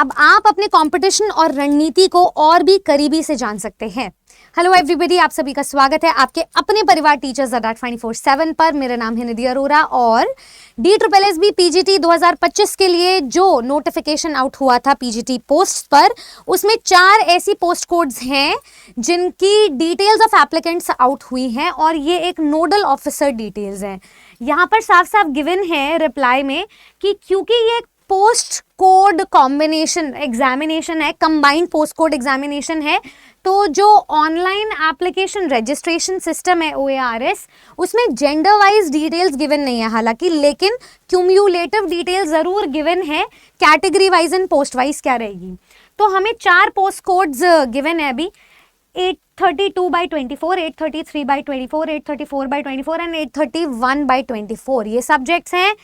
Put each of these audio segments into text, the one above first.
अब आप अपने कंपटीशन और रणनीति को और भी करीबी से जान सकते हैं। हेलो एवरीबॉडी, आप सभी का स्वागत है आपके अपने परिवार टीचर्स अड्डा 24/7 पर। मेरा नाम है निधि अरोरा और DSSB PGT 2025 के लिए जो नोटिफिकेशन आउट हुआ था PGT पोस्ट पर, उसमें 4 ऐसी पोस्ट कोड्स हैं जिनकी डिटेल्स ऑफ एप्लीकेंट्स आउट हुई हैं और ये एक नोडल ऑफिसर डिटेल्स हैं। यहाँ पर साफ साफ गिवन है रिप्लाई में कि क्योंकि ये पोस्ट कोड कॉम्बिनेशन एग्जामिनेशन है, कंबाइंड पोस्ट कोड एग्जामिनेशन है, तो जो ऑनलाइन एप्लीकेशन रजिस्ट्रेशन सिस्टम है OARS, उसमें जेंडर वाइज डिटेल्स गिवन नहीं है हालांकि, लेकिन क्यूम्युलेटिव डिटेल्स जरूर गिवन है category wise and post wise क्या रहेगी। तो हमें 4 पोस्ट कोड्स गिवन है अभी, 832/24, 833/24, 834/24 एंड 831/24। ये सब्जेक्ट्स हैं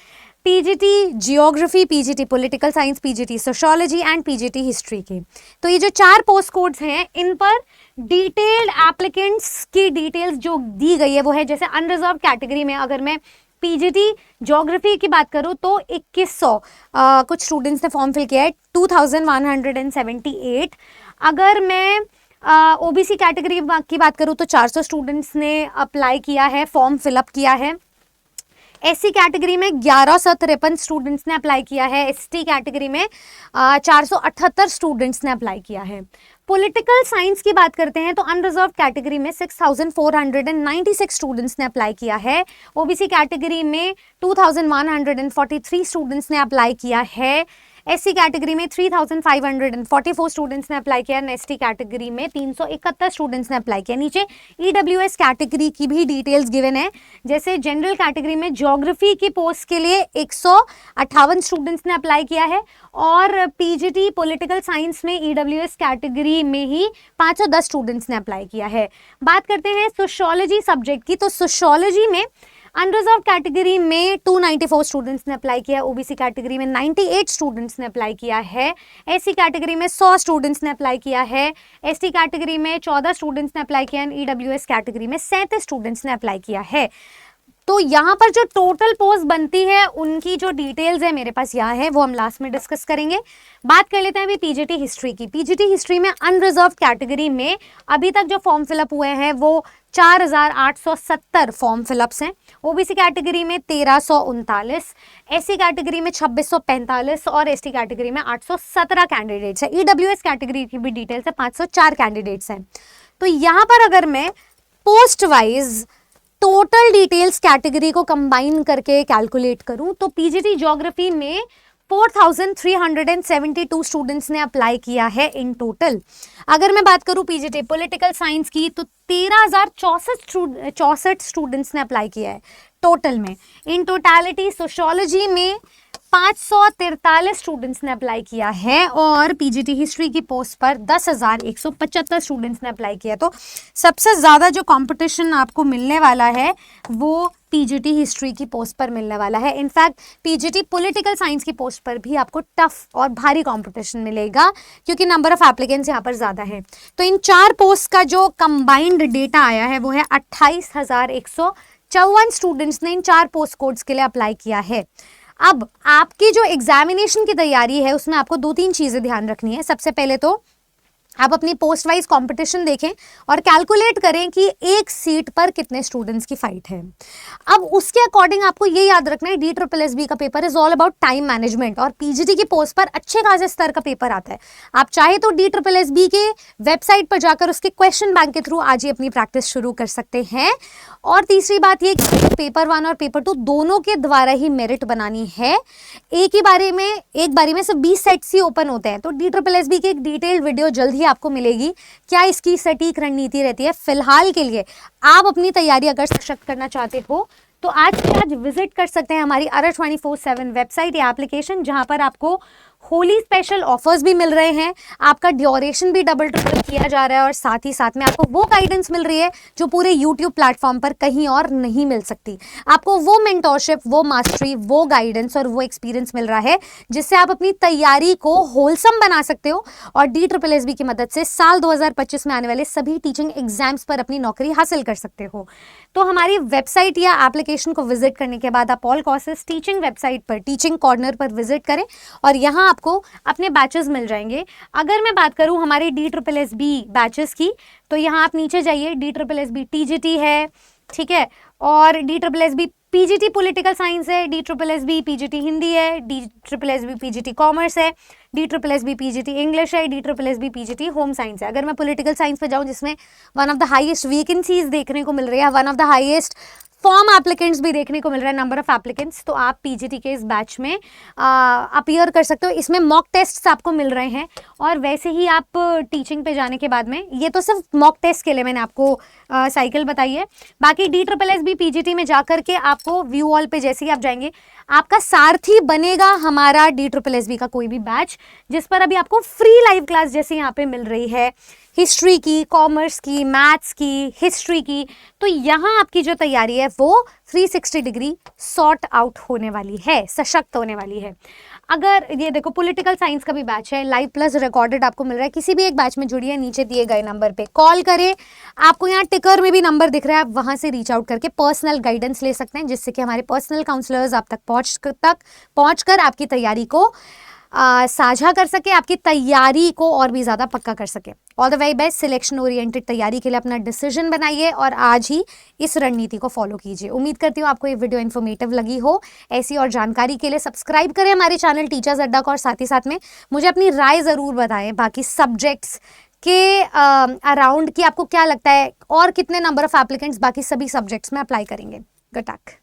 PGT geography, PGT political science, PGT sociology and PGT history के। तो ये जो 4 पोस्ट कोड्स हैं, इन पर डिटेल्ड एप्लीकेंट्स की डिटेल्स जो दी गई है वो है, जैसे अनरिजर्व कैटेगरी में अगर मैं PGT ज्योग्राफी की बात करूँ तो 2100 कुछ स्टूडेंट्स ने फॉर्म फिल किया है, 2178। अगर मैं OBC कैटेगरी की बात करूँ तो 400 स्टूडेंट्स ने अप्लाई किया है, फॉर्म फिलअप किया है। SC कैटेगरी में 1153 स्टूडेंट्स ने अप्लाई किया है। ST कैटेगरी में 478 स्टूडेंट्स ने अप्लाई किया है। पॉलिटिकल साइंस की बात करते हैं तो अनरिजर्व कैटेगरी में 6496 स्टूडेंट्स ने अप्लाई किया है। OBC कैटेगरी में 2143 स्टूडेंट्स ने अप्लाई किया है। SC कैटेगरी में 3544 स्टूडेंट्स ने अप्लाई किया। ST कैटेगरी में 371 स्टूडेंट्स ने अप्लाई किया। नीचे EWS कैटेगरी की भी डिटेल्स गिवन है, जैसे जनरल कैटेगरी में ज्योग्राफी की पोस्ट के लिए 158 स्टूडेंट्स ने अप्लाई किया है और PGT पॉलिटिकल साइंस में EWS कैटेगरी में ही 510 स्टूडेंट्स ने अप्लाई किया है। बात करते हैं सोशियोलॉजी सब्जेक्ट की, तो सोशियोलॉजी में अनरिजर्व कैटेगरी में 294 स्टूडेंट्स ने अप्लाई किया, OBC कैटेगरी में 98 स्टूडेंट्स ने अप्लाई किया है, SC कैटेगरी में 100 स्टूडेंट्स ने अप्लाई किया है, ST कैटेगरी में 14 स्टूडेंट्स ने अप्लाई किया है, EWS कैटेगरी में 37 स्टूडेंट्स ने अप्लाई किया है। तो यहाँ पर जो टोटल पोस्ट बनती है उनकी जो डिटेल्स है मेरे पास यहाँ है, वो हम लास्ट में डिस्कस करेंगे। बात कर लेते हैं अभी PGT हिस्ट्री की। PGT हिस्ट्री में अनरिजर्व कैटेगरी में अभी तक जो फॉर्म फिलअप हुए हैं वो 4870 फॉर्म फिलअप्स हैं। OBC कैटेगरी में 1339, SC कैटेगरी में 2645 और ST कैटेगरी में 817 कैंडिडेट्स है। EWS कैटेगरी की भी डिटेल्स है, 504 कैंडिडेट्स हैं। तो यहाँ पर अगर मैं post wise total details category को कंबाइन करके कैलकुलेट करूं तो PGT ज्योग्राफी में 4372 स्टूडेंट्स ने अप्लाई किया है इन टोटल। अगर मैं बात करूं PGT पॉलिटिकल साइंस की तो 13064 स्टूडेंट्स ने अप्लाई किया है टोटल में। इन टोटालिटी सोशियोलॉजी में 543 स्टूडेंट्स ने अप्लाई किया है और PGT हिस्ट्री की पोस्ट पर 10,175 स्टूडेंट्स ने अप्लाई किया। तो सबसे ज़्यादा जो कंपटीशन आपको मिलने वाला है वो PGT हिस्ट्री की पोस्ट पर मिलने वाला है। इनफैक्ट PGT पॉलिटिकल साइंस की पोस्ट पर भी आपको टफ और भारी कंपटीशन मिलेगा क्योंकि नंबर ऑफ एप्लीकेंट्स यहाँ पर ज़्यादा है। तो इन 4 पोस्ट का जो कंबाइंड डेटा आया है वो है 28,154 स्टूडेंट्स ने इन 4 पोस्ट कोड्स के लिए अप्लाई किया है। अब आपकी जो एग्जामिनेशन की तैयारी है उसमें आपको 2-3 चीज़ें ध्यान रखनी है। सबसे पहले तो आप अपनी पोस्ट वाइज कंपटीशन देखें और कैलकुलेट करें कि एक सीट पर कितने स्टूडेंट्स की फाइट है। अब उसके अकॉर्डिंग आपको ये याद रखना है DSSB का paper is all about time management और PGT की पोस्ट पर अच्छे खासे स्तर का पेपर आता है। आप चाहे तो DSSB के वेबसाइट पर जाकर उसके क्वेश्चन बैंक के थ्रू आज ही अपनी प्रैक्टिस शुरू कर सकते हैं। और तीसरी बात ये कि पेपर 1 और पेपर 2 दोनों के द्वारा ही मेरिट बनानी है। एक बारी में सिर्फ 20 सेट्स ही ओपन होते हैं। तो DSSB की एक डिटेल्ड वीडियो जल्द ही आपको मिलेगी, क्या इसकी सटीक रणनीति रहती है। फिलहाल के लिए आप अपनी तैयारी अगर सशक्त करना चाहते हो तो आज विजिट कर सकते हैं हमारी अड्डा 24/7 वेबसाइट या एप्लीकेशन, जहां पर आपको होली स्पेशल ऑफर्स भी मिल रहे हैं, आपका ड्यूरेशन भी डबल ट्रिपल किया जा रहा है और साथ ही साथ में आपको वो गाइडेंस मिल रही है जो पूरे YouTube प्लेटफॉर्म पर कहीं और नहीं मिल सकती। आपको वो मेंटोरशिप, वो मास्टरी, वो गाइडेंस और वो एक्सपीरियंस मिल रहा है जिससे आप अपनी तैयारी को होलसम बना सकते हो और DSSB की मदद से साल 2025 में आने वाले सभी टीचिंग एग्जाम्स पर अपनी नौकरी हासिल कर सकते हो। तो हमारी वेबसाइट या एप्लीकेशन को विजिट करने के बाद आप ऑल कोर्सेज टीचिंग वेबसाइट पर टीचिंग कॉर्नर पर विजिट करें और यहाँ यहाँ आपको अपने बैचेस मिल जाएंगे। अगर मैं बात करूँ हमारे DSSB बैचेस की, तो यहाँ आप नीचे जाइए, DSSB TGT है, ठीक है, और DSSB PGT पॉलिटिकल साइंस है, DSSB PGT हिंदी है, DSSB PGT कॉमर्स है, DSSB PGT इंग्लिश है, DSSB PGT होम साइंस है। अगर मैं पॉलिटिकल साइंस पे जाऊँ जिसमें one of the highest vacancies देखने को मिल रही है, one of the highest form applicants भी देखने को मिल रहा है, नंबर ऑफ एप्लीकेंट्स, तो आप पीजीटी के इस बैच में अपीयर कर सकते हो। इसमें मॉक टेस्ट्स आपको मिल रहे हैं, और वैसे ही आप टीचिंग पे जाने के बाद में, ये तो सिर्फ मॉक टेस्ट के लिए मैंने आपको साइकिल बताई है। बाकी DSSB पीजीटी में जाकर के आपको व्यू ऑल पे जैसे ही आप जाएंगे, आपका सारथी बनेगा हमारा DSSB का कोई भी बैच, जिस पर अभी आपको फ्री लाइव क्लास जैसे यहाँ पे मिल रही है, हिस्ट्री की, कॉमर्स की, मैथ्स की, हिस्ट्री की। तो यहाँ आपकी जो तैयारी है वो 360 डिग्री सॉर्ट आउट होने वाली है, सशक्त होने वाली है। अगर ये देखो पॉलिटिकल साइंस का भी बैच है, लाइव प्लस रिकॉर्डेड आपको मिल रहा है, किसी भी एक बैच में जुड़िए, नीचे दिए गए नंबर पे कॉल करें, आपको यहाँ टिकर में भी नंबर दिख रहा है, आप वहाँ से रीच आउट करके पर्सनल गाइडेंस ले सकते हैं, जिससे कि हमारे पर्सनल काउंसलर्स आप तक पहुँच कर आपकी तैयारी को साझा कर सके, आपकी तैयारी को और भी ज़्यादा पक्का कर सके। All the very best. Selection oriented तैयारी के लिए अपना डिसीजन बनाइए और आज ही इस रणनीति को फॉलो कीजिए। उम्मीद करती हूँ आपको ये वीडियो इन्फॉर्मेटिव लगी हो। ऐसी और जानकारी के लिए सब्सक्राइब करें हमारे चैनल टीचर्स अड्डा को, और साथ ही साथ में मुझे अपनी राय ज़रूर बताएं बाकी सब्जेक्ट्स के अराउंड कि आपको क्या लगता है और कितने नंबर ऑफ एप्लीकेंट्स बाकी सभी सब्जेक्ट्स में अप्लाई करेंगे। Good luck.